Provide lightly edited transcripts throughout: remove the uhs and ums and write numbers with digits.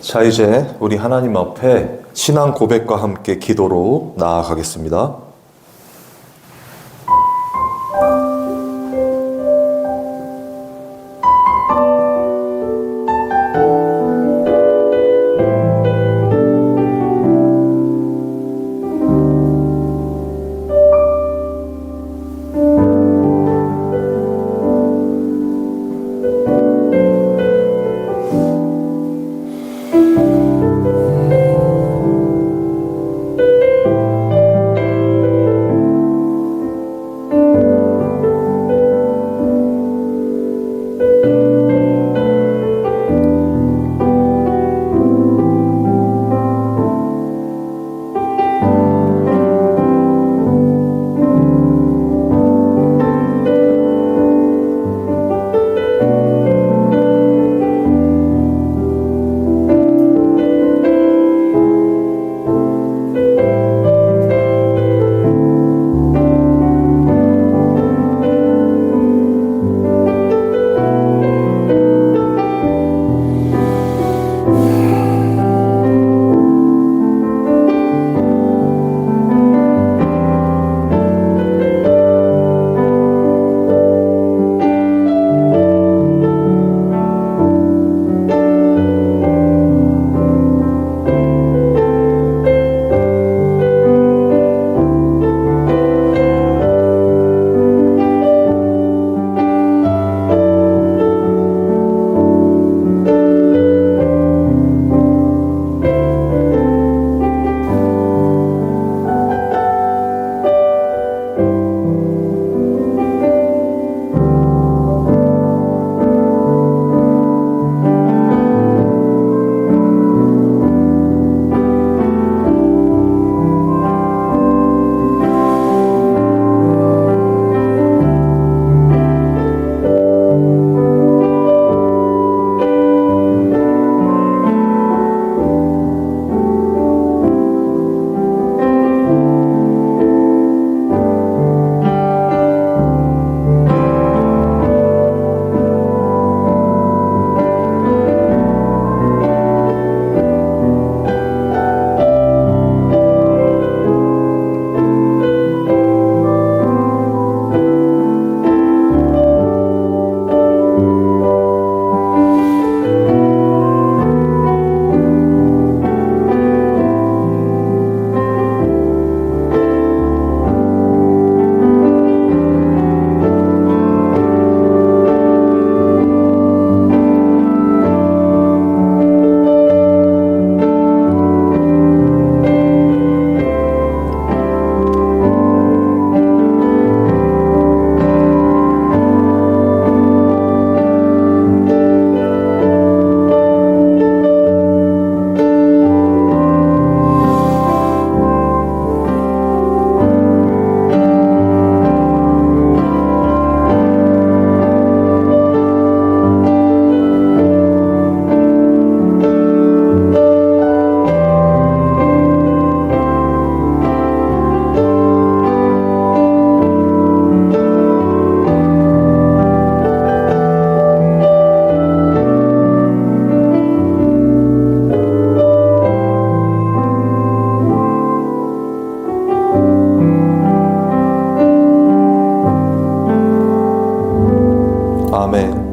자, 이제 우리 하나님 앞에 신앙 고백과 함께 기도로 나아가겠습니다. 아멘.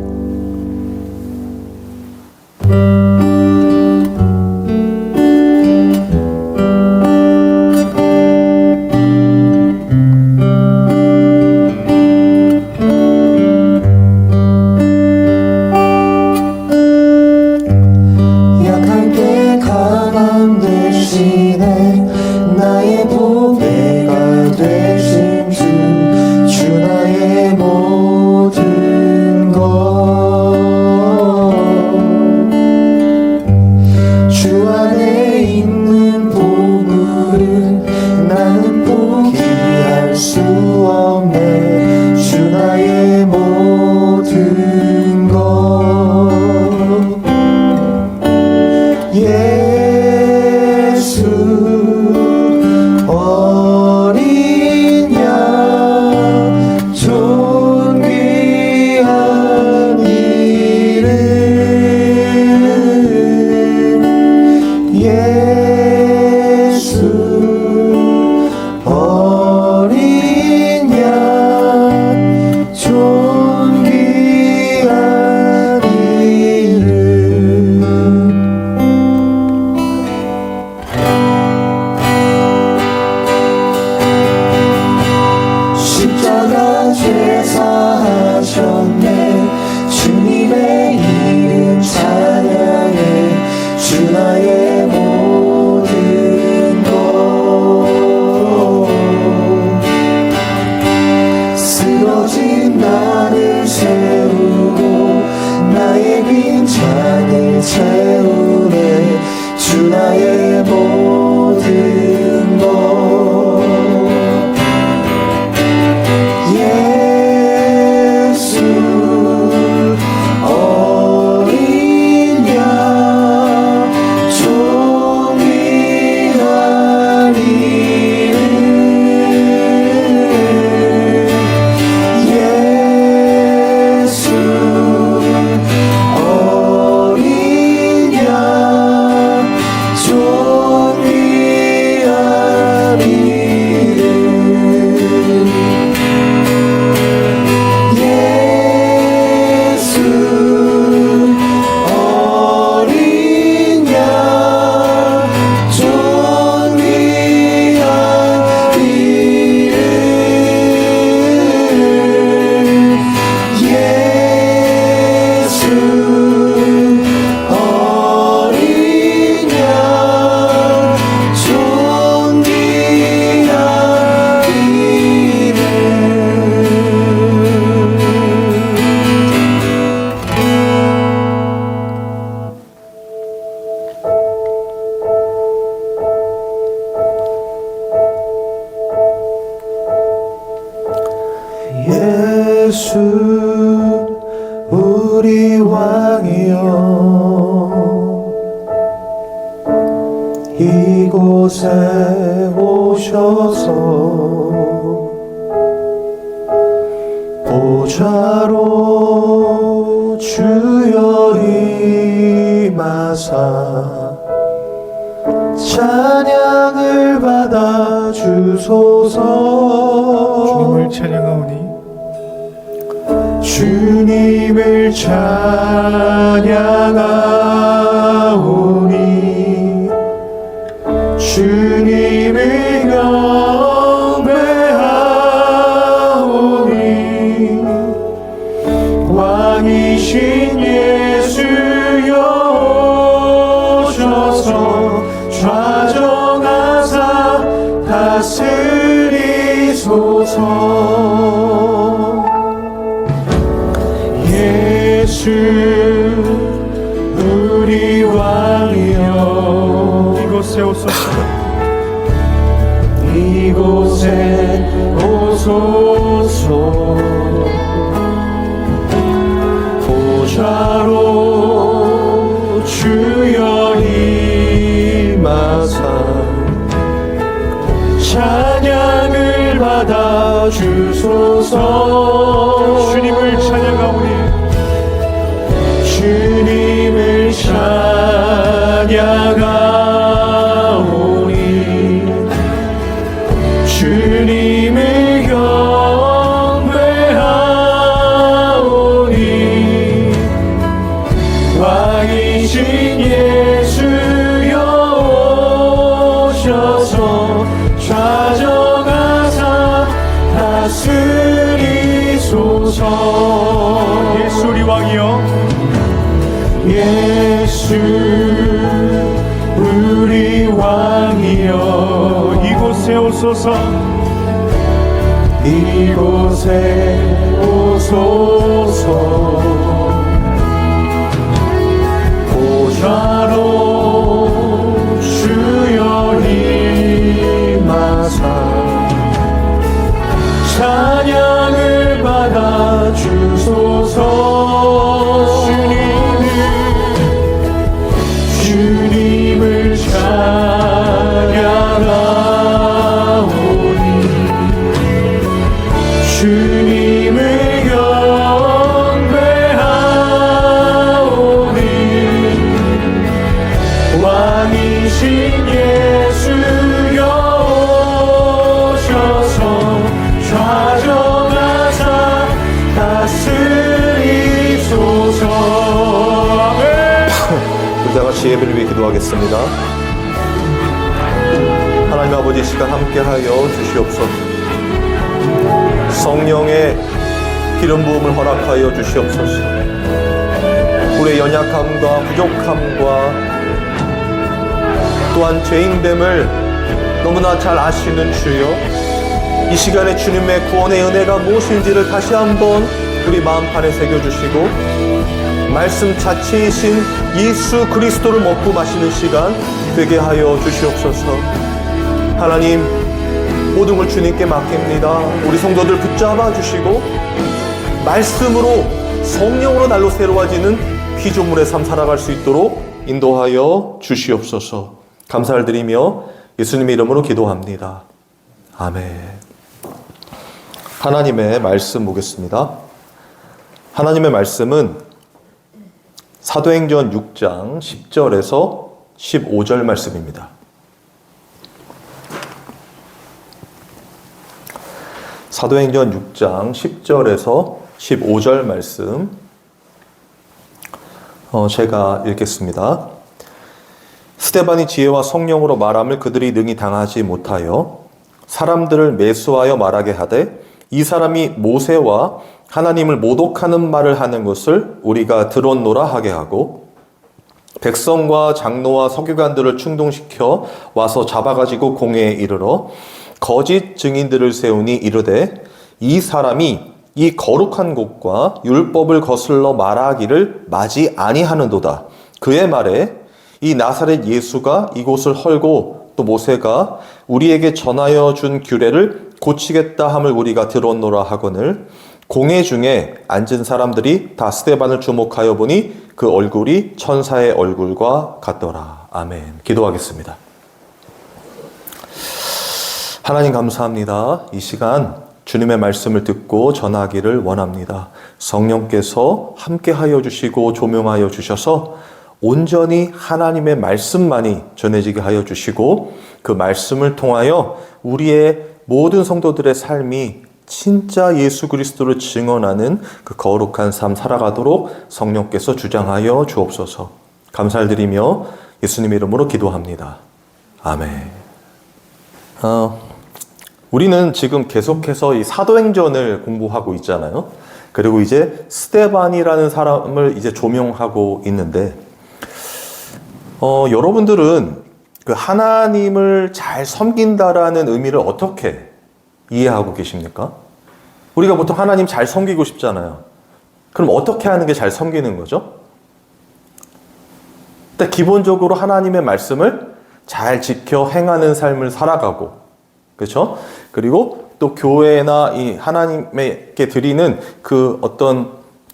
약할 때 가만 되시네 나의 보배가 되신 주 나의 모든 것 주 안에 있는 보물은 나는 포기할 수 없네 주 나의 모든 것 예수 어린 양 존귀한 이름 예수 우리 왕이여 이곳에 오셔서 보좌로 주여 임하사 찬양을 받아 주소서. 주님을 찬양하오니 주님을 찬양하오니 주님을 경배하오니 왕이신 예수여 오셔서 좌정하사 다스리소서. 예수 우리 왕이여 이곳에 오소서. 이곳에 오소서. 보좌로 주여 임하사 찬양을 받아 주소서. 주님을 찬양하오니 주님을 찬양하오니 주님을 경배하오니 왕이신 예수여 오셔서 좌정하사 다스리소서. 예수 우리 왕이여 예수 우리 왕이여 이곳에 오소서. 이곳에 오소서. 보좌로 주여 임하사 찬양을 받아 주소서. 주님을 찬양하오니 주님을 경배하오니 왕이신 예수여 오셔서 좌정하사 다스리소서. 우리 다 같이 예배를 위해 기도하겠습니다. 하나님 아버지, 이 시간 함께하여 주시옵소서. 성령의 기름 부음을 허락하여 주시옵소서. 우리의 연약함과 부족함과 또한 죄인됨을 너무나 잘 아시는 주여, 이 시간에 주님의 구원의 은혜가 무엇인지를 다시 한번 우리 마음판에 새겨주시고 말씀 자체이신 예수 그리스도를 먹고 마시는 시간 되게 하여 주시옵소서. 하나님, 모든 걸 주님께 맡깁니다. 우리 성도들 붙잡아 주시고 말씀으로 성령으로 날로 새로워지는 피조물의 삶 살아갈 수 있도록 인도하여 주시옵소서. 감사를 드리며 예수님의 이름으로 기도합니다. 아멘. 하나님의 말씀 보겠습니다. 하나님의 말씀은 사도행전 6장 10절에서 15절 말씀입니다. 사도행전 6장 10절에서 15절 말씀 제가 읽겠습니다. 스데반이 지혜와 성령으로 말함을 그들이 능히 당하지 못하여 사람들을 매수하여 말하게 하되 이 사람이 모세와 하나님을 모독하는 말을 하는 것을 우리가 들었노라 하게 하고 백성과 장로와 서기관들을 충동시켜 와서 잡아가지고 공회에 이르러 거짓 증인들을 세우니 이르되 이 사람이 이 거룩한 곳과 율법을 거슬러 말하기를 마지 아니하는도다. 그의 말에 이 나사렛 예수가 이곳을 헐고 또 모세가 우리에게 전하여 준 규례를 고치겠다 함을 우리가 들었노라 하거늘 공회 중에 앉은 사람들이 다 스데반을 주목하여 보니 그 얼굴이 천사의 얼굴과 같더라. 아멘. 기도하겠습니다. 하나님 감사합니다. 이 시간 주님의 말씀을 듣고 전하기를 원합니다. 성령께서 함께하여 주시고 조명하여 주셔서 온전히 하나님의 말씀만이 전해지게 하여 주시고 그 말씀을 통하여 우리의 모든 성도들의 삶이 진짜 예수 그리스도를 증언하는 그 거룩한 삶 살아가도록 성령께서 주장하여 주옵소서. 감사를 드리며 예수님의 이름으로 기도합니다. 아멘. 우리는 지금 계속해서 이 사도행전을 공부하고 있잖아요. 그리고 이제 스데반이라는 사람을 이제 조명하고 있는데, 여러분들은 그 하나님을 잘 섬긴다라는 의미를 어떻게 이해하고 계십니까? 우리가 보통 하나님 잘 섬기고 싶잖아요. 그럼 어떻게 하는 게 잘 섬기는 거죠? 일단 기본적으로 하나님의 말씀을 잘 지켜 행하는 삶을 살아가고, 그렇죠? 그리고 또 교회나 이 하나님께 드리는 그 어떤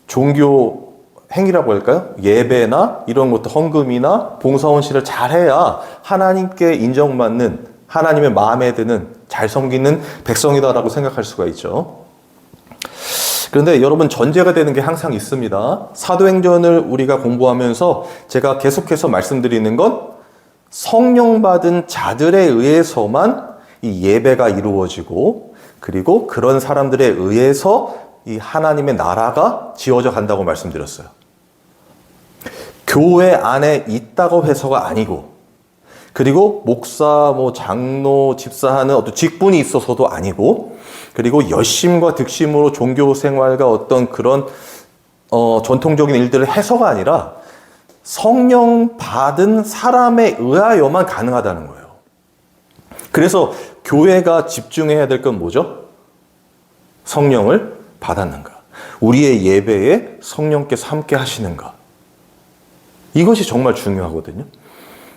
종교 행위라고 할까요? 예배나 이런 것도 헌금이나 봉사원실을 잘해야 하나님께 인정받는, 하나님의 마음에 드는 잘 섬기는 백성이다라고 생각할 수가 있죠. 그런데 여러분, 전제가 되는 게 항상 있습니다. 사도행전을 우리가 공부하면서 제가 계속해서 말씀드리는 건 성령 받은 자들에 의해서만 이 예배가 이루어지고, 그리고 그런 사람들에 의해서 이 하나님의 나라가 지어져 간다고 말씀드렸어요. 교회 안에 있다고 해서가 아니고, 그리고 목사, 장로, 집사하는 어떤 직분이 있어서도 아니고, 그리고 열심과 득심으로 종교 생활과 어떤 그런 전통적인 일들을 해서가 아니라 성령 받은 사람에 의하여만 가능하다는 거예요. 그래서 교회가 집중해야 될 건 뭐죠? 성령을 받았는가? 우리의 예배에 성령께서 함께 하시는가? 이것이 정말 중요하거든요.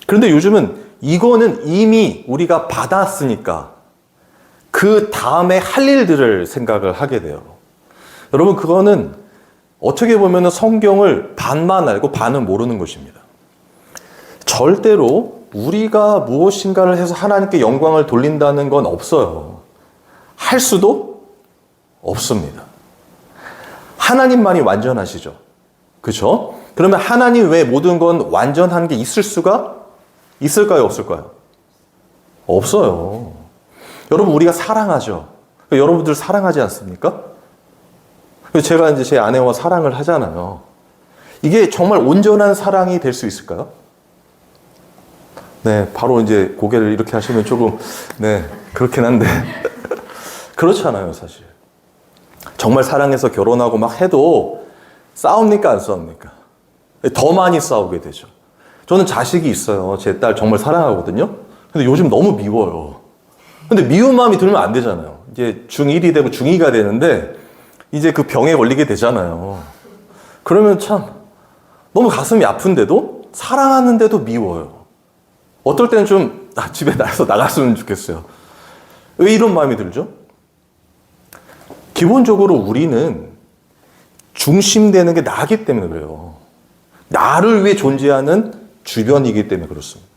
그런데 요즘은 이거는 이미 우리가 받았으니까 그 다음에 할 일들을 생각을 하게 돼요. 여러분, 그거는 어떻게 보면 성경을 반만 알고 반은 모르는 것입니다. 절대로 우리가 무엇인가를 해서 하나님께 영광을 돌린다는 건 없어요. 할 수도 없습니다. 하나님만이 완전하시죠. 그렇죠? 그러면 하나님 외에 모든 건 완전한 게 있을 수가 있을까요? 없을까요? 없어요. 여러분, 우리가 사랑하죠. 여러분들 사랑하지 않습니까? 제가 이제 제 아내와 사랑을 하잖아요. 이게 정말 온전한 사랑이 될 수 있을까요? 네, 바로 이제 고개를 이렇게 하시면 조금, 네, 그렇긴 한데. 그렇잖아요, 사실. 정말 사랑해서 결혼하고 막 해도 싸웁니까, 안 싸웁니까? 더 많이 싸우게 되죠. 저는 자식이 있어요. 제 딸 정말 사랑하거든요. 근데 요즘 너무 미워요. 근데 미운 마음이 들면 안 되잖아요. 이제 중1이 되고 중2가 되는데, 이제 그 병에 걸리게 되잖아요. 그러면 참, 너무 가슴이 아픈데도, 사랑하는데도 미워요. 어떨 때는 좀, 집에 나갔으면 좋겠어요. 왜 이런 마음이 들죠? 기본적으로 우리는 중심되는 게 나기 때문에 그래요. 나를 위해 존재하는 주변이기 때문에 그렇습니다.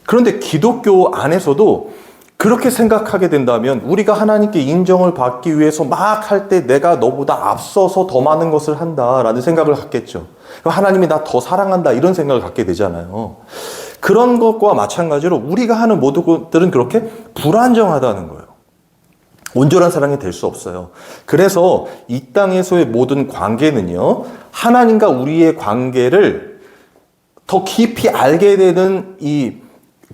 그런데 기독교 안에서도 그렇게 생각하게 된다면 우리가 하나님께 인정을 받기 위해서 막 할 때 내가 너보다 앞서서 더 많은 것을 한다라는 생각을 갖겠죠. 하나님이 나 더 사랑한다 이런 생각을 갖게 되잖아요. 그런 것과 마찬가지로 우리가 하는 모든 것들은 그렇게 불안정하다는 거예요. 온전한 사랑이 될 수 없어요. 그래서 이 땅에서의 모든 관계는요, 하나님과 우리의 관계를 더 깊이 알게 되는 이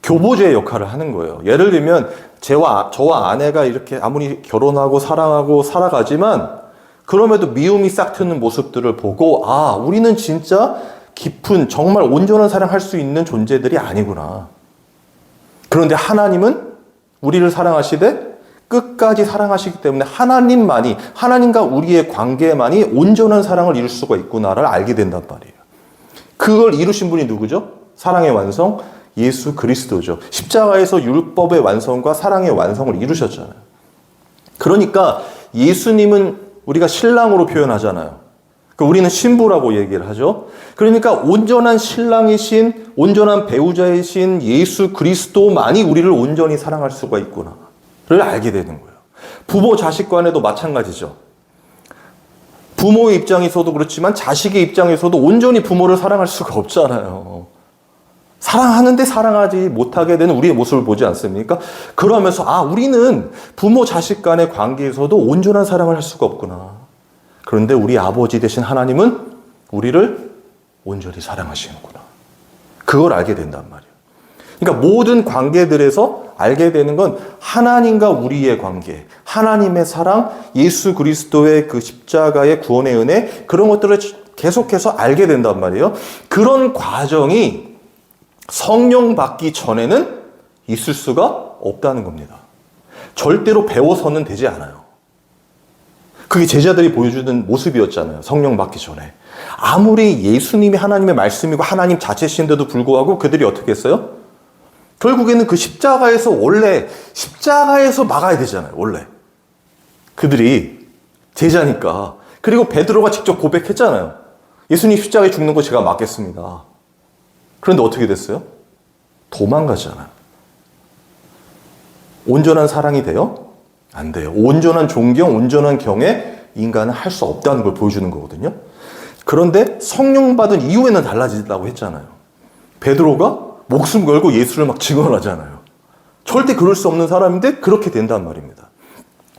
교보제의 역할을 하는 거예요. 예를 들면 저와 아내가 이렇게 아무리 결혼하고 사랑하고 살아가지만 그럼에도 미움이 싹 트는 모습들을 보고, 아, 우리는 진짜 깊은 정말 온전한 사랑할 수 있는 존재들이 아니구나. 그런데 하나님은 우리를 사랑하시되 끝까지 사랑하시기 때문에 하나님만이, 하나님과 우리의 관계만이 온전한 사랑을 이룰 수가 있구나를 알게 된단 말이에요. 그걸 이루신 분이 누구죠? 사랑의 완성, 예수 그리스도죠. 십자가에서 율법의 완성과 사랑의 완성을 이루셨잖아요. 그러니까 예수님은 우리가 신랑으로 표현하잖아요. 그러니까 우리는 신부라고 얘기를 하죠. 그러니까 온전한 신랑이신, 온전한 배우자이신 예수 그리스도만이 우리를 온전히 사랑할 수가 있구나를 알게 되는 거예요. 부모 자식 간에도 마찬가지죠. 부모의 입장에서도 그렇지만 자식의 입장에서도 온전히 부모를 사랑할 수가 없잖아요. 사랑하는데 사랑하지 못하게 되는 우리의 모습을 보지 않습니까? 그러면서 우리는 부모 자식 간의 관계에서도 온전한 사랑을 할 수가 없구나. 그런데 우리 아버지 되신 하나님은 우리를 온전히 사랑하시는구나. 그걸 알게 된단 말이에요. 그러니까 모든 관계들에서 알게 되는 건 하나님과 우리의 관계, 하나님의 사랑, 예수 그리스도의 그 십자가의 구원의 은혜, 그런 것들을 계속해서 알게 된단 말이에요. 그런 과정이 성령 받기 전에는 있을 수가 없다는 겁니다. 절대로 배워서는 되지 않아요. 그게 제자들이 보여주는 모습이었잖아요. 성령 받기 전에. 아무리 예수님이 하나님의 말씀이고 하나님 자체신데도 불구하고 그들이 어떻게 했어요? 결국에는 그 십자가에서 막아야 되잖아요. 원래. 그들이 제자니까. 그리고 베드로가 직접 고백했잖아요. 예수님 십자가에 죽는 거 제가 막겠습니다. 그런데 어떻게 됐어요? 도망가잖아요. 온전한 사랑이 돼요? 안 돼요. 온전한 존경, 온전한 경애, 인간은 할 수 없다는 걸 보여주는 거거든요. 그런데 성령 받은 이후에는 달라진다고 했잖아요. 베드로가 목숨 걸고 예수를 막 증언하잖아요. 절대 그럴 수 없는 사람인데 그렇게 된단 말입니다.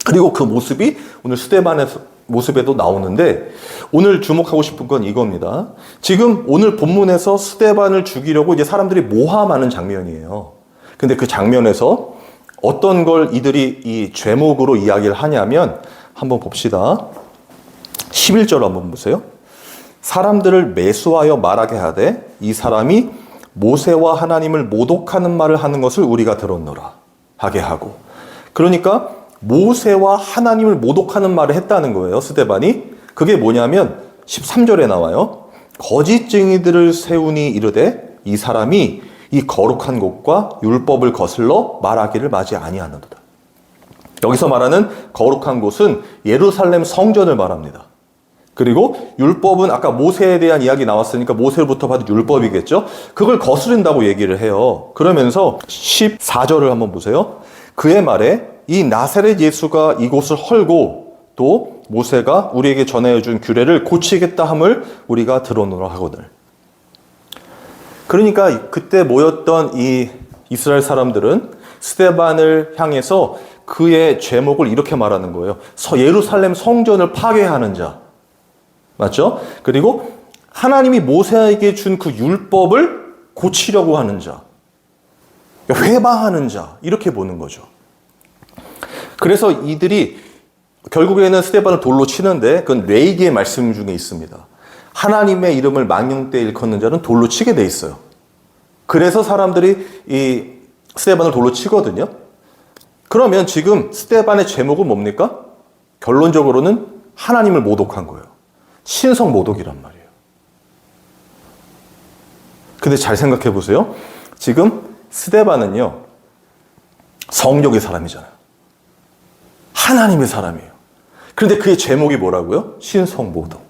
그리고 그 모습이 오늘 스데반의 모습에도 나오는데 오늘 주목하고 싶은 건 이겁니다. 지금 오늘 본문에서 스데반을 죽이려고 이제 사람들이 모함하는 장면이에요. 근데 그 장면에서 어떤 걸 이들이 이 죄목으로 이야기를 하냐면 한번 봅시다. 11절 한번 보세요. 사람들을 매수하여 말하게 하되 이 사람이 모세와 하나님을 모독하는 말을 하는 것을 우리가 들었노라 하게 하고, 그러니까 모세와 하나님을 모독하는 말을 했다는 거예요. 스데반이. 그게 뭐냐면 13절에 나와요. 거짓 증인들을 세우니 이르되 이 사람이 이 거룩한 곳과 율법을 거슬러 말하기를 마지 아니하는도다. 여기서 말하는 거룩한 곳은 예루살렘 성전을 말합니다. 그리고 율법은 아까 모세에 대한 이야기 나왔으니까 모세로부터 받은 율법이겠죠. 그걸 거스른다고 얘기를 해요. 그러면서 14절을 한번 보세요. 그의 말에 이 나사렛 예수가 이곳을 헐고 또 모세가 우리에게 전해준 규례를 고치겠다 함을 우리가 들어노라 하거늘. 그러니까 그때 모였던 이 이스라엘 사람들은 스데반을 향해서 그의 죄목을 이렇게 말하는 거예요. 예루살렘 성전을 파괴하는 자. 맞죠? 그리고 하나님이 모세에게 준 그 율법을 고치려고 하는 자. 회방하는 자. 이렇게 보는 거죠. 그래서 이들이 결국에는 스데반을 돌로 치는데 그건 레이기의 말씀 중에 있습니다. 하나님의 이름을 망령되이 일컫는 자는 돌로 치게 돼 있어요. 그래서 사람들이 이 스데반을 돌로 치거든요. 그러면 지금 스데반의 제목은 뭡니까? 결론적으로는 하나님을 모독한 거예요. 신성 모독이란 말이에요. 근데 잘 생각해 보세요. 지금 스데반은요, 성령의 사람이잖아요. 하나님의 사람이에요. 그런데 그의 제목이 뭐라고요? 신성 모독.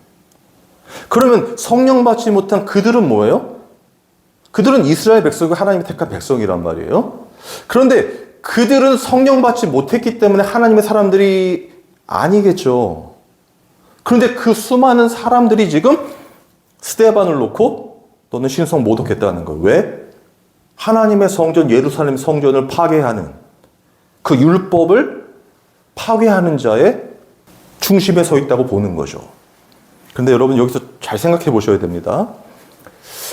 그러면 성령 받지 못한 그들은 뭐예요? 그들은 이스라엘 백성이고 하나님이 택한 백성이란 말이에요. 그런데 그들은 성령 받지 못했기 때문에 하나님의 사람들이 아니겠죠. 그런데 그 수많은 사람들이 지금 스데반을 놓고 너는 신성 모독했다는 거예요. 왜? 하나님의 성전, 예루살렘 성전을 파괴하는 그 율법을 파괴하는 자의 중심에 서 있다고 보는 거죠. 그런데 여러분 여기서 잘 생각해 보셔야 됩니다.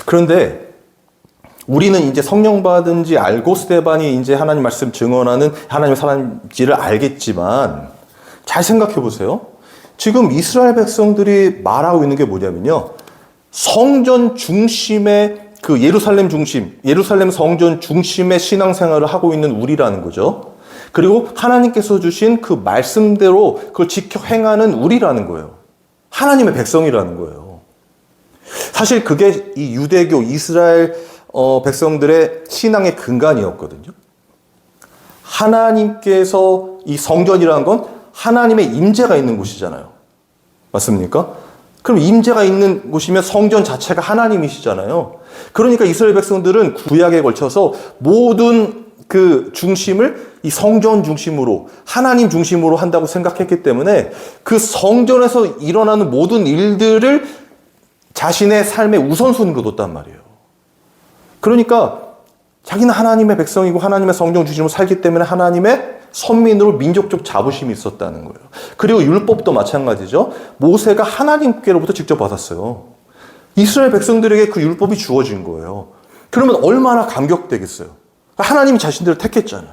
그런데 우리는 이제 성령 받은지 알고 스데반이 이제 하나님 말씀 증언하는 하나님의 사람인지를 알겠지만 잘 생각해 보세요. 지금 이스라엘 백성들이 말하고 있는 게 뭐냐면요. 성전 중심의 그 예루살렘 중심, 예루살렘 성전 중심의 신앙생활을 하고 있는 우리라는 거죠. 그리고 하나님께서 주신 그 말씀대로 그걸 지켜 행하는 우리라는 거예요. 하나님의 백성이라는 거예요. 사실 그게 이 유대교, 이스라엘 백성들의 신앙의 근간이었거든요. 하나님께서 이 성전이라는 건 하나님의 임재가 있는 곳이잖아요. 맞습니까? 그럼 임재가 있는 곳이면 성전 자체가 하나님이시잖아요. 그러니까 이스라엘 백성들은 구약에 걸쳐서 모든 그 중심을 이 성전 중심으로, 하나님 중심으로 한다고 생각했기 때문에 그 성전에서 일어나는 모든 일들을 자신의 삶의 우선순위로 뒀단 말이에요. 그러니까 자기는 하나님의 백성이고 하나님의 성전 중심으로 살기 때문에 하나님의 선민으로 민족적 자부심이 있었다는 거예요. 그리고 율법도 마찬가지죠. 모세가 하나님께로부터 직접 받았어요. 이스라엘 백성들에게 그 율법이 주어진 거예요. 그러면 얼마나 감격되겠어요. 하나님이 자신들을 택했잖아요.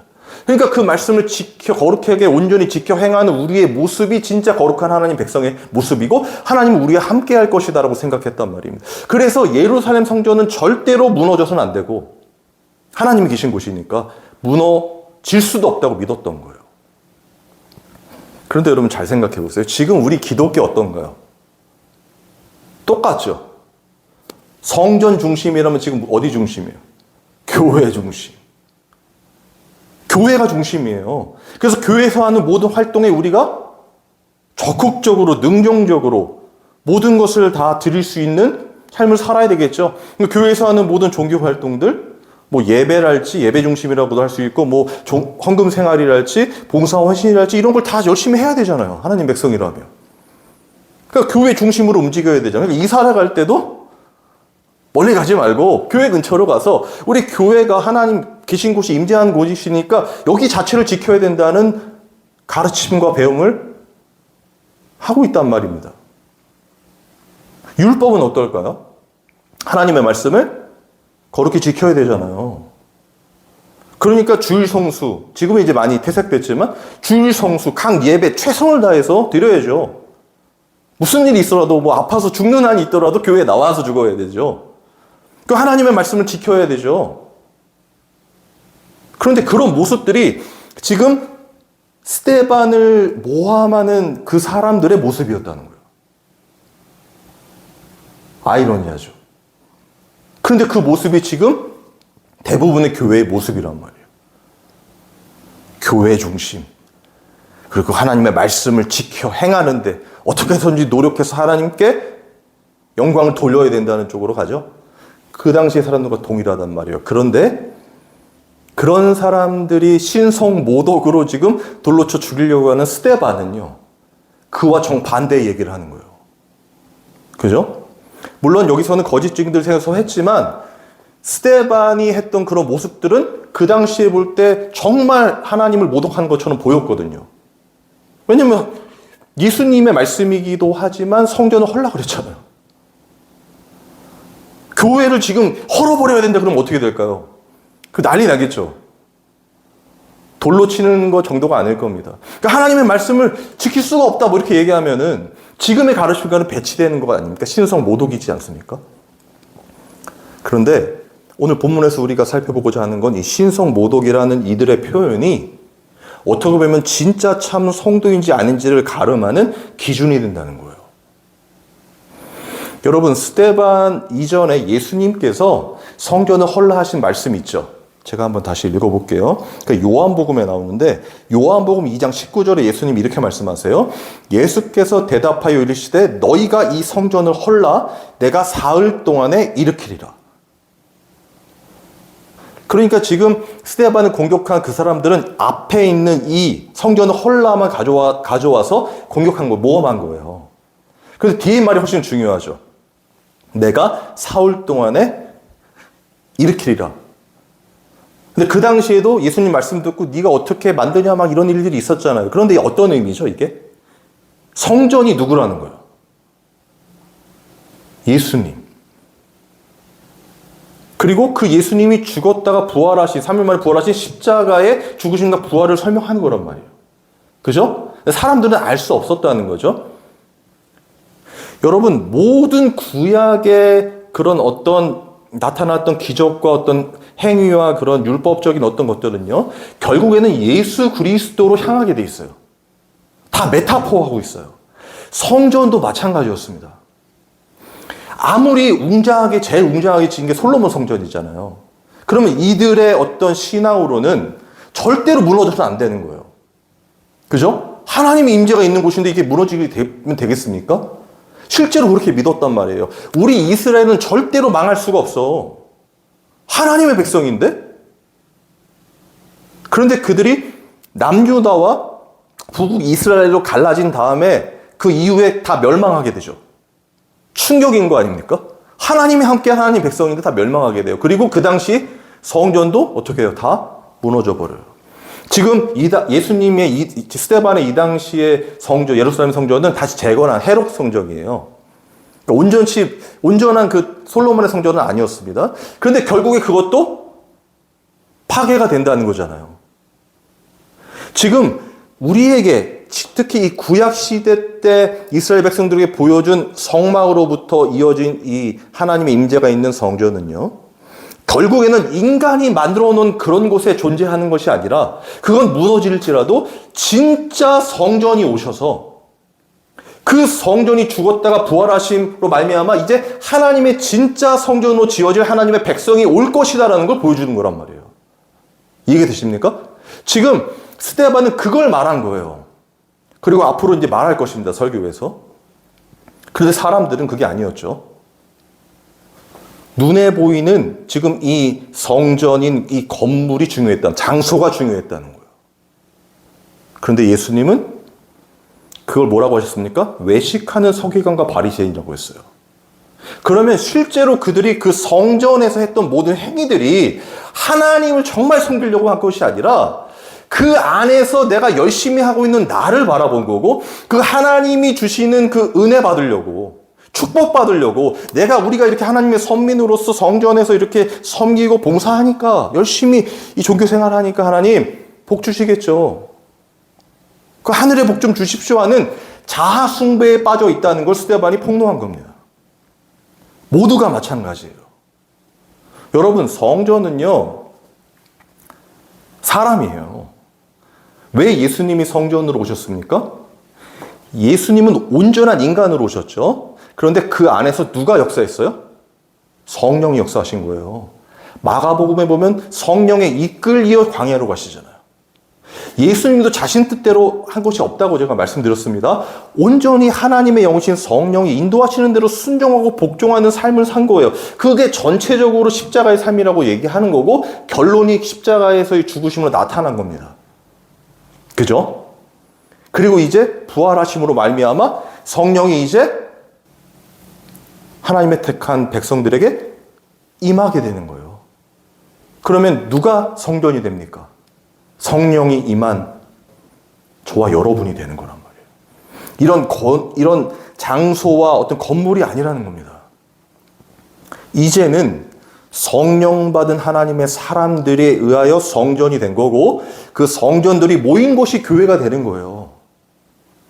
그러니까 그 말씀을 지켜 거룩하게 온전히 지켜 행하는 우리의 모습이 진짜 거룩한 하나님 백성의 모습이고 하나님은 우리와 함께 할 것이다라고 생각했단 말입니다. 그래서 예루살렘 성전은 절대로 무너져서는 안 되고 하나님이 계신 곳이니까 무너질 수도 없다고 믿었던 거예요. 그런데 여러분 잘 생각해 보세요. 지금 우리 기독교 어떤가요? 똑같죠? 성전 중심이라면 지금 어디 중심이에요? 교회 중심. 교회가 중심이에요. 그래서 교회에서 하는 모든 활동에 우리가 적극적으로, 능동적으로 모든 것을 다 드릴 수 있는 삶을 살아야 되겠죠. 교회에서 하는 모든 종교 활동들, 뭐 예배랄지 예배 중심이라고도 할 수 있고, 뭐 헌금 생활이랄지 봉사 헌신이랄지 이런 걸 다 열심히 해야 되잖아요. 하나님 백성이라면. 그러니까 교회 중심으로 움직여야 되잖아요. 그러니까 이사를 갈 때도 멀리 가지 말고 교회 근처로 가서 우리 교회가 하나님 계신 곳이 임재한 곳이시니까 여기 자체를 지켜야 된다는 가르침과 배움을 하고 있단 말입니다. 율법은 어떨까요? 하나님의 말씀을 거룩히 지켜야 되잖아요. 그러니까 주일 성수, 지금은 이제 많이 퇴색됐지만 주일 성수, 각 예배 최선을 다해서 드려야죠. 무슨 일이 있어도 뭐 아파서 죽는 한이 있더라도 교회에 나와서 죽어야 되죠. 그 하나님의 말씀을 지켜야 되죠. 그런데 그런 모습들이 지금 스데반을 모함하는 그 사람들의 모습이었다는 거예요. 아이러니하죠. 그런데 그 모습이 지금 대부분의 교회의 모습이란 말이에요. 교회 중심. 그리고 하나님의 말씀을 지켜 행하는데 어떻게 해서든지 노력해서 하나님께 영광을 돌려야 된다는 쪽으로 가죠. 그 당시의 사람들과 동일하단 말이에요. 그런데 그런 사람들이 신성모독으로 지금 돌로 쳐 죽이려고 하는 스데반은요, 그와 정반대의 얘기를 하는 거예요. 그죠? 물론 여기서는 거짓 증인들 생각해서 했지만 스데반이 했던 그런 모습들은 그 당시에 볼 때 정말 하나님을 모독한 것처럼 보였거든요. 왜냐면 예수님의 말씀이기도 하지만 성전을 헐라 그랬잖아요. 교회를 지금 헐어버려야 된다 그러면 어떻게 될까요? 그 난리 나겠죠. 돌로 치는 것 정도가 아닐 겁니다. 그러니까 하나님의 말씀을 지킬 수가 없다 뭐 이렇게 얘기하면은 지금의 가르침과는 배치되는 것 아닙니까? 신성 모독이지 않습니까? 그런데 오늘 본문에서 우리가 살펴보고자 하는 건 이 신성 모독이라는 이들의 표현이 어떻게 보면 진짜 참 성도인지 아닌지를 가름하는 기준이 된다는 거예요. 여러분, 스데반 이전에 예수님께서 성전을 헐라 하신 말씀 있죠? 제가 한번 다시 읽어볼게요. 그러니까 요한복음에 나오는데 요한복음 2장 19절에 예수님이 이렇게 말씀하세요. 예수께서 대답하여 이르시되 너희가 이 성전을 헐라 내가 사흘 동안에 일으키리라. 그러니까 지금 스데반을 공격한 그 사람들은 앞에 있는 이 성전을 헐라만 가져와서 공격한 거, 모험한 거예요. 그래서 뒤에 말이 훨씬 중요하죠. 내가 사흘 동안에 일으키리라. 근데 그 당시에도 예수님 말씀 듣고 네가 어떻게 만드냐 막 이런 일들이 있었잖아요. 그런데 어떤 의미죠, 이게? 성전이 누구라는 거예요? 예수님. 그리고 그 예수님이 죽었다가 부활하신, 3일 만에 부활하신 십자가의 죽으심과 부활을 설명하는 거란 말이에요. 그죠? 사람들은 알 수 없었다는 거죠. 여러분, 모든 구약의 그런 어떤 나타났던 기적과 어떤 행위와 그런 율법적인 어떤 것들은요, 결국에는 예수 그리스도로 향하게 돼 있어요. 다 메타포하고 있어요. 성전도 마찬가지였습니다. 아무리 웅장하게, 제일 웅장하게 지은 게 솔로몬 성전이잖아요. 그러면 이들의 어떤 신앙으로는 절대로 무너져서는 안 되는 거예요. 그죠? 하나님의 임재가 있는 곳인데 이게 무너지게 되면 되겠습니까? 실제로 그렇게 믿었단 말이에요. 우리 이스라엘은 절대로 망할 수가 없어. 하나님의 백성인데? 그런데 그들이 남유다와 북 이스라엘로 갈라진 다음에 그 이후에 다 멸망하게 되죠. 충격인 거 아닙니까? 하나님이 함께 하나님 백성인데 다 멸망하게 돼요. 그리고 그 당시 성전도 어떻게 해요? 다 무너져 버려요. 지금 예수님의 스데반의 이 당시의 성전, 예루살렘 성전은 다시 재건한 헤롯 성전이에요. 그러니까 온전한 그 솔로몬의 성전은 아니었습니다. 그런데 결국에 그것도 파괴가 된다는 거잖아요. 지금 우리에게 특히 이 구약 시대 때 이스라엘 백성들에게 보여준 성막으로부터 이어진 이 하나님의 임재가 있는 성전은요, 결국에는 인간이 만들어 놓은 그런 곳에 존재하는 것이 아니라 그건 무너질지라도 진짜 성전이 오셔서 그 성전이 죽었다가 부활하심으로 말미암아 이제 하나님의 진짜 성전으로 지어질 하나님의 백성이 올 것이다라는 걸 보여주는 거란 말이에요. 이해되십니까? 지금 스데반은 그걸 말한 거예요. 그리고 앞으로 이제 말할 것입니다. 설교에서. 그런데 사람들은 그게 아니었죠. 눈에 보이는 지금 이 성전인 이 건물이 중요했다는, 장소가 중요했다는 거예요. 그런데 예수님은 그걸 뭐라고 하셨습니까? 외식하는 서기관과 바리새인이라고 했어요. 그러면 실제로 그들이 그 성전에서 했던 모든 행위들이 하나님을 정말 섬기려고 한 것이 아니라 그 안에서 내가 열심히 하고 있는 나를 바라본 거고, 그 하나님이 주시는 그 은혜 받으려고, 축복 받으려고, 우리가 이렇게 하나님의 선민으로서 성전에서 이렇게 섬기고 봉사하니까, 열심히 이 종교 생활 하니까 하나님 복 주시겠죠. 그 하늘의 복 좀 주십시오 하는 자아 숭배에 빠져 있다는 걸 스데반이 폭로한 겁니다. 모두가 마찬가지예요. 여러분, 성전은요, 사람이에요. 왜 예수님이 성전으로 오셨습니까? 예수님은 온전한 인간으로 오셨죠. 그런데 그 안에서 누가 역사했어요? 성령이 역사하신 거예요. 마가복음에 보면 성령에 이끌려 광야로 가시잖아요. 예수님도 자신 뜻대로 한 것이 없다고 제가 말씀드렸습니다. 온전히 하나님의 영이신 성령이 인도하시는 대로 순종하고 복종하는 삶을 산 거예요. 그게 전체적으로 십자가의 삶이라고 얘기하는 거고, 결론이 십자가에서의 죽으심으로 나타난 겁니다. 그죠? 그리고 이제 부활하심으로 말미암아 성령이 이제 하나님의 택한 백성들에게 임하게 되는 거예요. 그러면 누가 성전이 됩니까? 성령이 임한 저와 여러분이 되는 거란 말이에요. 이런 장소와 어떤 건물이 아니라는 겁니다. 이제는 성령 받은 하나님의 사람들에 의하여 성전이 된 거고, 그 성전들이 모인 곳이 교회가 되는 거예요.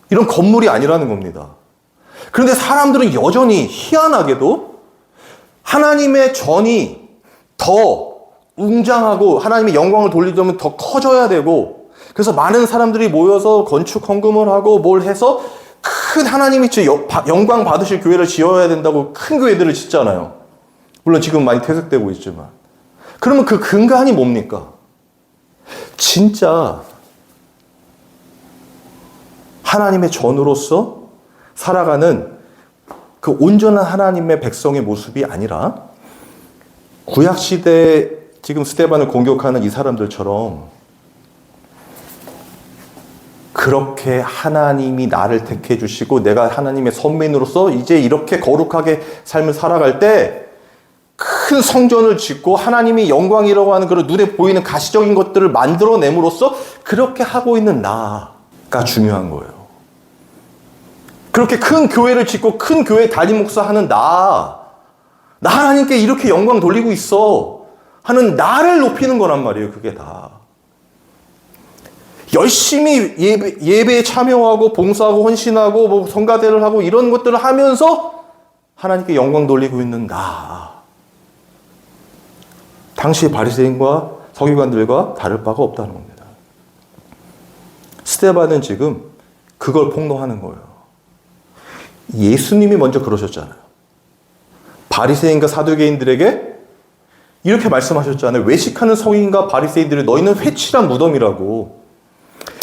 이런 건물이 아니라는 겁니다. 그런데 사람들은 여전히 희한하게도 하나님의 전이 더 웅장하고 하나님의 영광을 돌리려면 더 커져야 되고, 그래서 많은 사람들이 모여서 건축 헌금을 하고 뭘 해서 큰 하나님이 영광 받으실 교회를 지어야 된다고 큰 교회들을 짓잖아요. 물론 지금 많이 퇴색되고 있지만. 그러면 그 근간이 뭡니까? 진짜 하나님의 전으로서 살아가는 그 온전한 하나님의 백성의 모습이 아니라, 구약시대에 지금 스데반을 공격하는 이 사람들처럼 그렇게 하나님이 나를 택해 주시고 내가 하나님의 선민으로서 이제 이렇게 거룩하게 삶을 살아갈 때 큰 성전을 짓고 하나님이 영광이라고 하는 그런 눈에 보이는 가시적인 것들을 만들어냄으로써 그렇게 하고 있는 나가 중요한 거예요. 그렇게 큰 교회를 짓고 큰 교회 담임 목사하는 나 하나님께 이렇게 영광 돌리고 있어 하는 나를 높이는 거란 말이에요. 그게 다. 열심히 예배에 참여하고 봉사하고 헌신하고 뭐 성가대를 하고 이런 것들을 하면서 하나님께 영광 돌리고 있는 나. 당시 바리새인과 서기관들과 다를 바가 없다는 겁니다. 스데반은 지금 그걸 폭로하는 거예요. 예수님이 먼저 그러셨잖아요. 바리새인과 사두개인들에게 이렇게 말씀하셨잖아요. 외식하는 성인과 바리새인들이 너희는 회칠한 무덤이라고.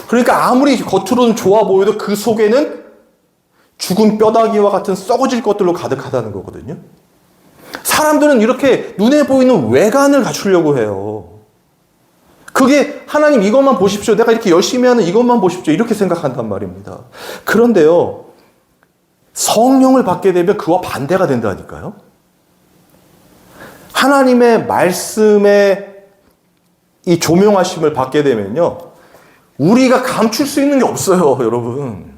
그러니까 아무리 겉으로는 좋아 보여도 그 속에는 죽은 뼈다귀와 같은 썩어질 것들로 가득하다는 거거든요. 사람들은 이렇게 눈에 보이는 외관을 갖추려고 해요. 그게 하나님 이것만 보십시오. 내가 이렇게 열심히 하는 이것만 보십시오. 이렇게 생각한단 말입니다. 그런데요, 성령을 받게 되면 그와 반대가 된다니까요. 하나님의 말씀에 이 조명하심을 받게 되면요, 우리가 감출 수 있는 게 없어요, 여러분.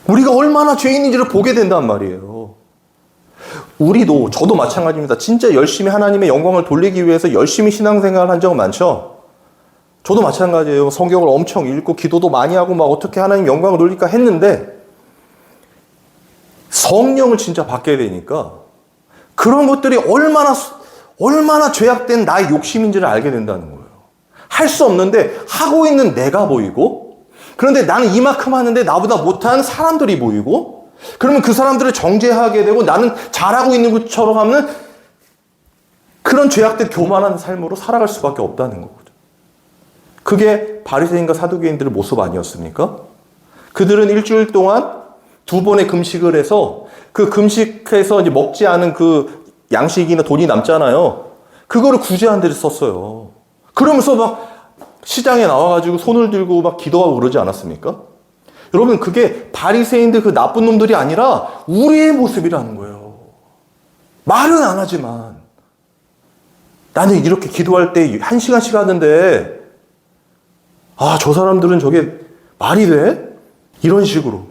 우리가 얼마나 죄인인지를 보게 된단 말이에요. 우리도, 저도 마찬가지입니다. 진짜 열심히 하나님의 영광을 돌리기 위해서 열심히 신앙생활을 한 적은 많죠. 저도 마찬가지예요. 성경을 엄청 읽고 기도도 많이 하고 막 어떻게 하나님 영광을 돌릴까 했는데 성령을 진짜 받게 되니까 그런 것들이 얼마나 죄악된 나의 욕심인지를 알게 된다는 거예요. 할 수 없는데 하고 있는 내가 보이고, 그런데 나는 이만큼 하는데 나보다 못한 사람들이 보이고, 그러면 그 사람들을 정죄하게 되고 나는 잘하고 있는 것처럼 하면 그런 죄악된 교만한 삶으로 살아갈 수밖에 없다는 거거든요. 그게 바리새인과 사두개인들의 모습 아니었습니까? 그들은 일주일 동안 2번의 금식을 해서 그 금식해서 이제 먹지 않은 그 양식이나 돈이 남잖아요. 그거를 구제한 데를 썼어요. 그러면서 막 시장에 나와가지고 손을 들고 막 기도하고 그러지 않았습니까? 여러분, 그게 바리새인들 그 나쁜 놈들이 아니라 우리의 모습이라는 거예요. 말은 안 하지만 나는 이렇게 기도할 때 1시간씩 하는데 저 사람들은 저게 말이 돼? 이런 식으로.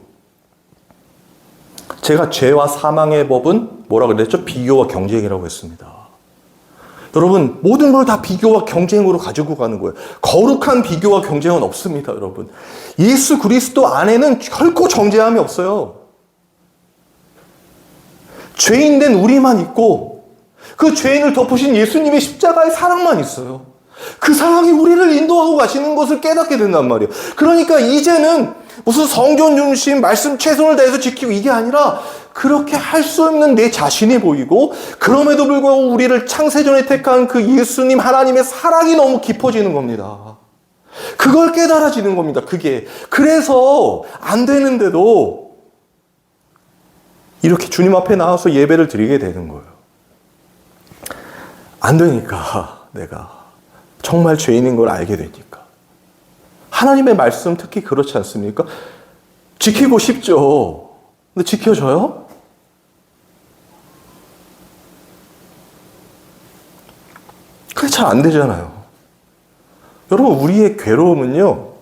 제가 죄와 사망의 법은 뭐라 그랬죠? 비교와 경쟁이라고 했습니다. 여러분, 모든 걸 다 비교와 경쟁으로 가지고 가는 거예요. 거룩한 비교와 경쟁은 없습니다, 여러분. 예수 그리스도 안에는 결코 정죄함이 없어요. 죄인된 우리만 있고 그 죄인을 덮으신 예수님의 십자가의 사랑만 있어요. 그 사랑이 우리를 인도하고 가시는 것을 깨닫게 된단 말이에요. 그러니까 이제는 무슨 성전 중심, 말씀 최선을 다해서 지키고 이게 아니라 그렇게 할 수 없는 내 자신이 보이고, 그럼에도 불구하고 우리를 창세전에 택한 그 예수님 하나님의 사랑이 너무 깊어지는 겁니다. 그걸 깨달아지는 겁니다. 그게. 그래서 안 되는데도 이렇게 주님 앞에 나와서 예배를 드리게 되는 거예요. 안 되니까 내가 정말 죄인인 걸 알게 되니까. 하나님의 말씀 특히 그렇지 않습니까? 지키고 싶죠. 근데 지켜져요? 그게 잘 안 되잖아요. 여러분, 우리의 괴로움은요,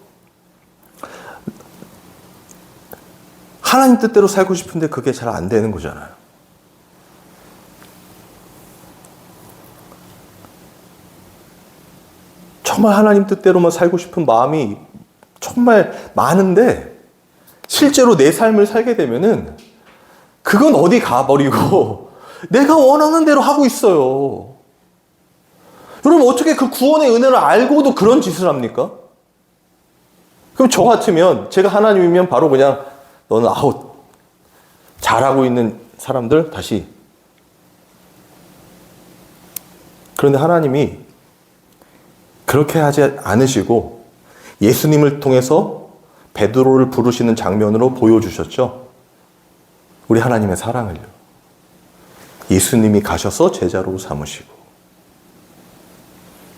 하나님 뜻대로 살고 싶은데 그게 잘 안 되는 거잖아요. 정말 하나님 뜻대로만 살고 싶은 마음이 정말 많은데 실제로 내 삶을 살게 되면은 그건 어디 가버리고 내가 원하는 대로 하고 있어요. 여러분, 어떻게 그 구원의 은혜를 알고도 그런 짓을 합니까? 그럼 저 같으면, 제가 하나님이면 바로 그냥 너는 아웃. 잘하고 있는 사람들 다시. 그런데 하나님이 그렇게 하지 않으시고 예수님을 통해서 베드로를 부르시는 장면으로 보여주셨죠. 우리 하나님의 사랑을요. 예수님이 가셔서 제자로 삼으시고,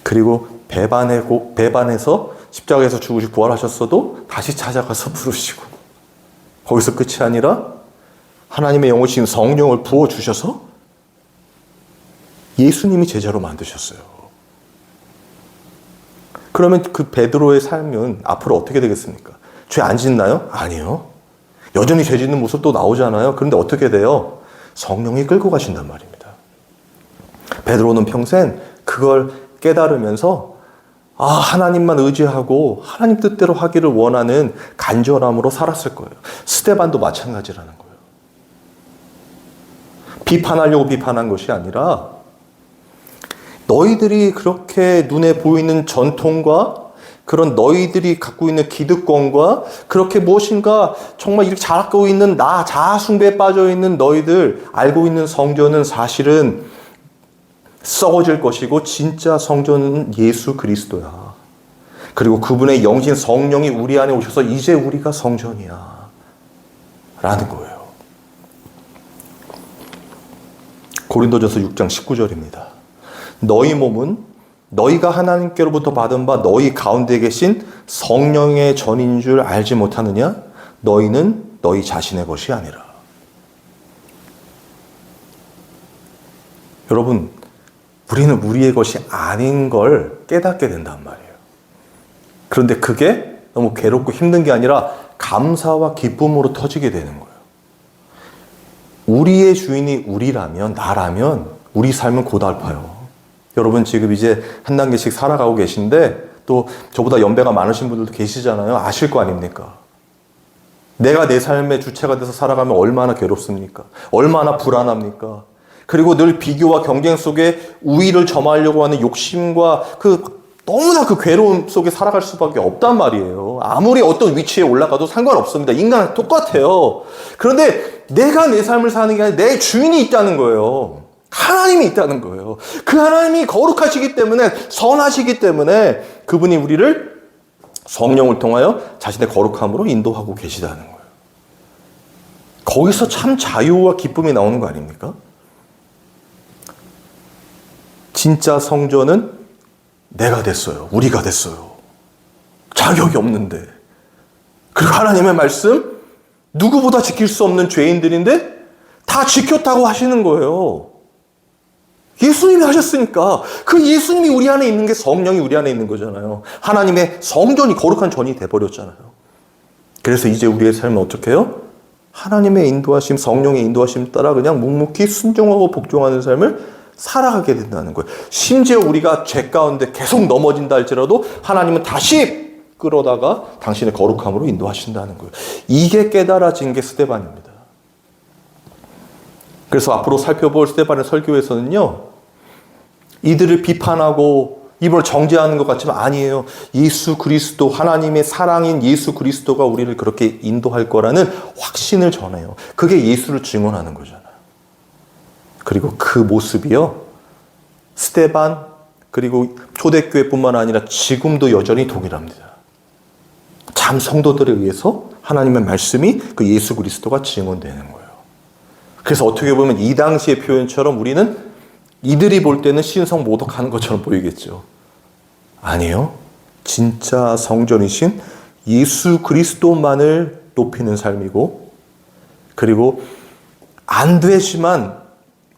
그리고 배반해서 십자가에서 죽으시고 부활하셨어도 다시 찾아가서 부르시고, 거기서 끝이 아니라 하나님의 영으신 성령을 부어주셔서 예수님이 제자로 만드셨어요. 그러면 그 베드로의 삶은 앞으로 어떻게 되겠습니까? 죄 안 짓나요? 아니요. 여전히 죄 짓는 모습도 나오잖아요. 그런데 어떻게 돼요? 성령이 끌고 가신단 말입니다. 베드로는 평생 그걸 깨달으면서 하나님만 의지하고 하나님 뜻대로 하기를 원하는 간절함으로 살았을 거예요. 스데반도 마찬가지라는 거예요. 비판하려고 비판한 것이 아니라 너희들이 그렇게 눈에 보이는 전통과 그런 너희들이 갖고 있는 기득권과 그렇게 무엇인가 정말 이렇게 잘 갖고 있는 나 자아숭배에 빠져 있는 너희들 알고 있는 성전은 사실은 썩어질 것이고 진짜 성전은 예수 그리스도야. 그리고 그분의 영신 성령이 우리 안에 오셔서 이제 우리가 성전이야 라는 거예요. 고린도전서 6장 19절입니다. 너희 몸은 너희가 하나님께로부터 받은 바 너희 가운데 계신 성령의 전인 줄 알지 못하느냐? 너희는 너희 자신의 것이 아니라. 여러분, 우리는 우리의 것이 아닌 걸 깨닫게 된단 말이에요. 그런데 그게 너무 괴롭고 힘든 게 아니라 감사와 기쁨으로 터지게 되는 거예요. 우리의 주인이 우리라면, 나라면 우리 삶은 고달파요. 여러분 지금 이제 한 단계씩 살아가고 계신데 또 저보다 연배가 많으신 분들도 계시잖아요. 아실 거 아닙니까? 내가 내 삶의 주체가 돼서 살아가면 얼마나 괴롭습니까? 얼마나 불안합니까? 그리고 늘 비교와 경쟁 속에 우위를 점하려고 하는 욕심과 너무나 그 괴로움 속에 살아갈 수밖에 없단 말이에요. 아무리 어떤 위치에 올라가도 상관없습니다. 인간은 똑같아요. 그런데 내가 내 삶을 사는 게 아니라 내 주인이 있다는 거예요. 하나님이 있다는 거예요. 그 하나님이 거룩하시기 때문에, 선하시기 때문에 그분이 우리를 성령을 통하여 자신의 거룩함으로 인도하고 계시다는 거예요. 거기서 참 자유와 기쁨이 나오는 거 아닙니까? 진짜 성전은 내가 됐어요. 우리가 됐어요. 자격이 없는데. 그리고 하나님의 말씀, 누구보다 지킬 수 없는 죄인들인데 다 지켰다고 하시는 거예요. 예수님이 하셨으니까. 그 예수님이 우리 안에 있는 게 성령이 우리 안에 있는 거잖아요. 하나님의 성전이 거룩한 전이 돼버렸잖아요. 그래서 이제 우리의 삶은 어떻게 해요? 하나님의 인도하심, 성령의 인도하심 따라 그냥 묵묵히 순종하고 복종하는 삶을 살아가게 된다는 거예요. 심지어 우리가 죄 가운데 계속 넘어진다 할지라도 하나님은 다시 끌어다가 당신의 거룩함으로 인도하신다는 거예요. 이게 깨달아진 게 스데반입니다. 그래서 앞으로 살펴볼 스데반의 설교에서는요, 이들을 비판하고 이걸 정죄하는 것 같지만 아니에요. 예수 그리스도, 하나님의 사랑인 예수 그리스도가 우리를 그렇게 인도할 거라는 확신을 전해요. 그게 예수를 증언하는 거잖아요. 그리고 그 모습이요, 스데반 그리고 초대교회뿐만 아니라 지금도 여전히 동일합니다. 참 성도들에 의해서 하나님의 말씀이 그 예수 그리스도가 증언되는 거예요. 그래서 어떻게 보면 이 당시의 표현처럼 우리는 이들이 볼 때는 신성 모독하는 것처럼 보이겠죠. 아니요. 진짜 성전이신 예수 그리스도만을 높이는 삶이고, 그리고 안 되지만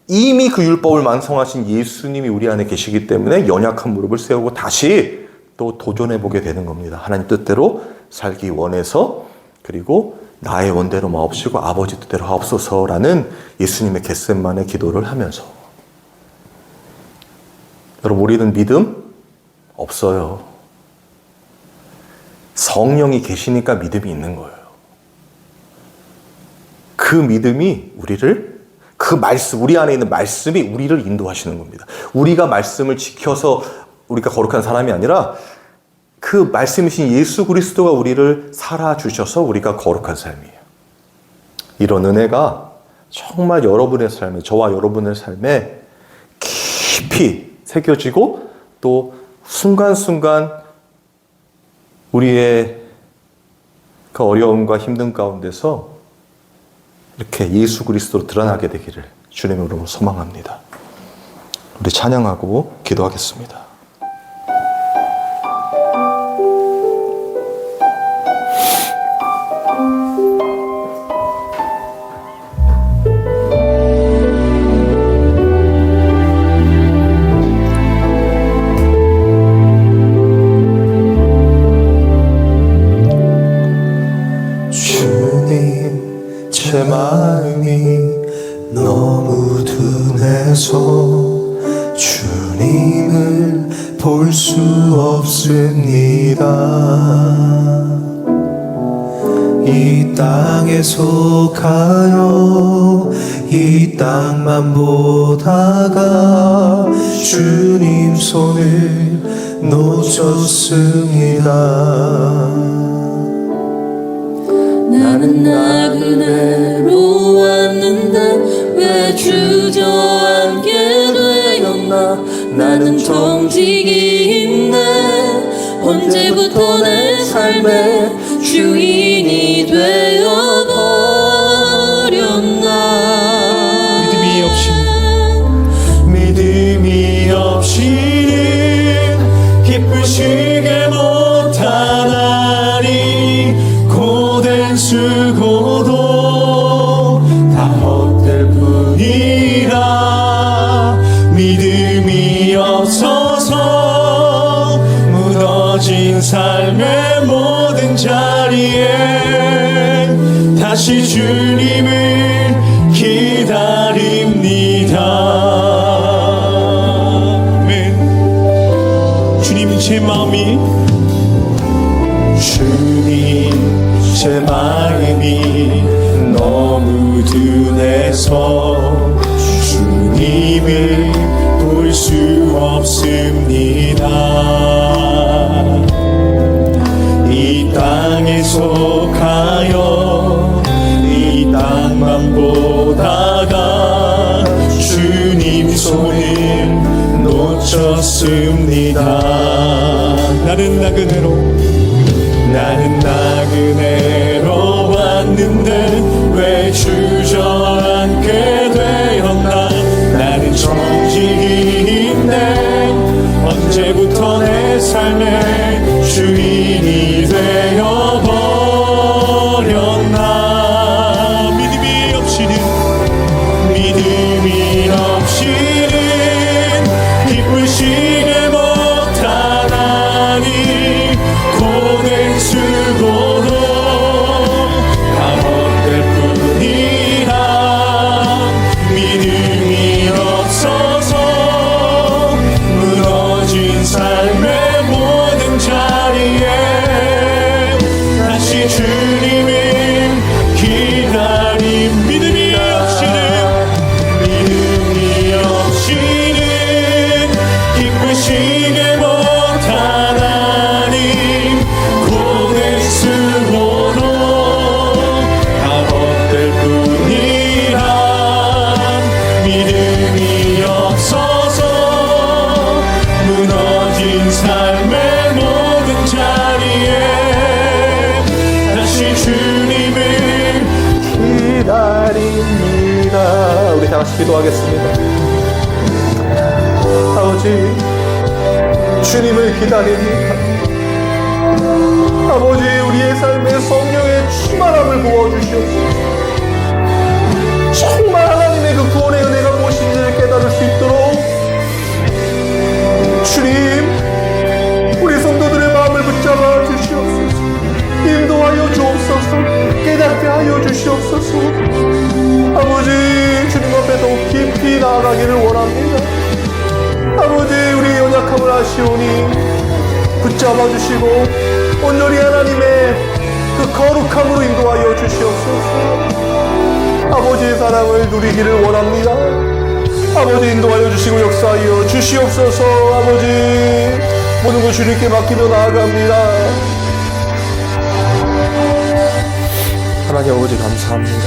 이미 그 율법을 완성하신 예수님이 우리 안에 계시기 때문에 연약한 무릎을 세우고 다시 또 도전해보게 되는 겁니다. 하나님 뜻대로 살기 원해서, 그리고 나의 원대로 마옵시고 아버지 뜻대로 하옵소서라는 예수님의 겟세마네 기도를 하면서. 여러분, 우리는 믿음 없어요. 성령이 계시니까 믿음이 있는 거예요. 그 믿음이 우리를, 그 말씀, 우리 안에 있는 말씀이 우리를 인도하시는 겁니다. 우리가 말씀을 지켜서 우리가 거룩한 사람이 아니라 그 말씀이신 예수 그리스도가 우리를 살아주셔서 우리가 거룩한 삶이에요. 이런 은혜가 정말 여러분의 삶에, 저와 여러분의 삶에 깊이 새겨지고 또 순간순간 우리의 그 어려움과 힘든 가운데서 이렇게 예수 그리스도로 드러나게 되기를 주님의 이름으로 소망합니다. 우리 찬양하고 기도하겠습니다. 제 마음이 너무 둔해서 주님을 볼 수 없습니다. 이 땅에 속하여 이 땅만 보다가 주님 손을 놓쳤습니다. 나는 나그네로 왔는데 왜 주저앉게 되었나. 나는 정직이 있네 언제부터 내 삶의 주인이 되어버렸나. 믿음이 없이는 기쁘시게 못하나니 고된 수고도 다 헛될 뿐이라. 믿음이 없어서 무너진 삶의 모든 자리에 다시 주님을 기다립니다. 주님 제 마음이 너무 둔해서 주님을 볼 수 없습니다. 이 땅에 속하여 이 땅만 보다가 주님 손을 놓쳤습니다. 나는 나그네로 왔는데 왜 주저앉게 되었나. 나는 정직인데 언제부터 내 삶의 주인이 되어버렸나. 믿음이 없이는 기쁘시게 못하나니 고된 수고도 다 헛될 뿐이라. 믿음이 없어서 무너진 삶의 모든 자리에 다시 주님을 기다림. 믿음이 없이는 기쁘시게 못하나니 고된 수고도 다 헛될 뿐이라. 믿음이 없어서 무너진 삶의 모든 자리에 다시 주님을 기다립니다. 우리 다 같이 기도하겠습니다. 아버지, 주님을 기다립니다. 아버지, 우리의 삶에 성령의 충만함을 부어주시옵소서. 정말 하나님의 그 구원의 은혜가 무엇인지를 깨달을 수 있도록 주님, 우리 성도들의 마음을 붙잡아 주시옵소서. 인도하여 주옵소서. 깨닫게 하여 주시옵소서. 아버지, 주님 앞에 더욱 깊이 나아가기를 원합니다. 아버지, 우리의 연약함을 아시오니 붙잡아 주시고 온전히 하나님의 그 거룩함으로 인도하여 주시옵소서. 아버지의 사랑을 누리기를 원합니다. 아버지, 인도하여 주시고 역사하여 주시옵소서. 아버지, 모든 것 주님께 맡기며 나아갑니다. 하나님 아버지, 감사합니다.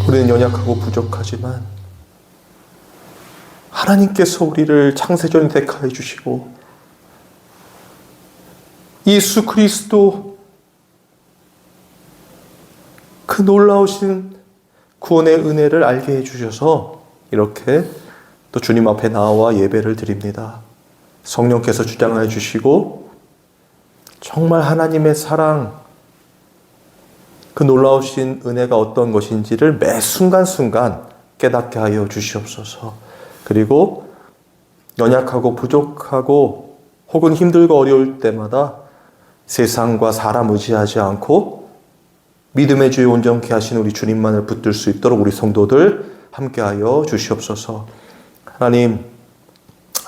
우리는 연약하고 부족하지만 하나님께서 우리를 창세전에 택하여 주시고 예수 그리스도 그 놀라우신 구원의 은혜를 알게 해주셔서 이렇게 또 주님 앞에 나와 예배를 드립니다. 성령께서 주장하여 주시고 정말 하나님의 사랑, 그 놀라우신 은혜가 어떤 것인지를 매 순간순간 깨닫게 하여 주시옵소서. 그리고 연약하고 부족하고 혹은 힘들고 어려울 때마다 세상과 사람 의지하지 않고 믿음의 주에 온전케 하신 우리 주님만을 붙들 수 있도록 우리 성도들 함께하여 주시옵소서. 하나님,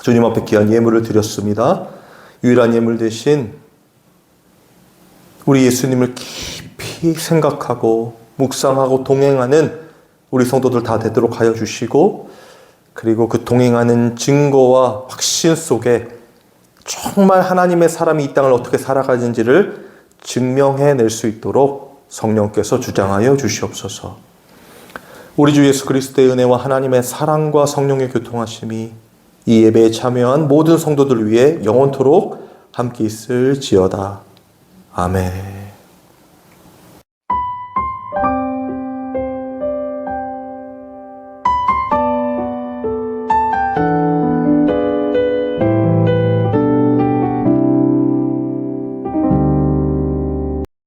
주님 앞에 귀한 예물을 드렸습니다. 유일한 예물 대신 우리 예수님을 깊이 생각하고 묵상하고 동행하는 우리 성도들 다 되도록 하여 주시고, 그리고 그 동행하는 증거와 확신 속에 정말 하나님의 사람이 이 땅을 어떻게 살아가는지를 증명해낼 수 있도록 성령께서 주장하여 주시옵소서. 우리 주 예수 그리스도의 은혜와 하나님의 사랑과 성령의 교통하심이 이 예배에 참여한 모든 성도들 위해 영원토록 함께 있을지어다. 아멘.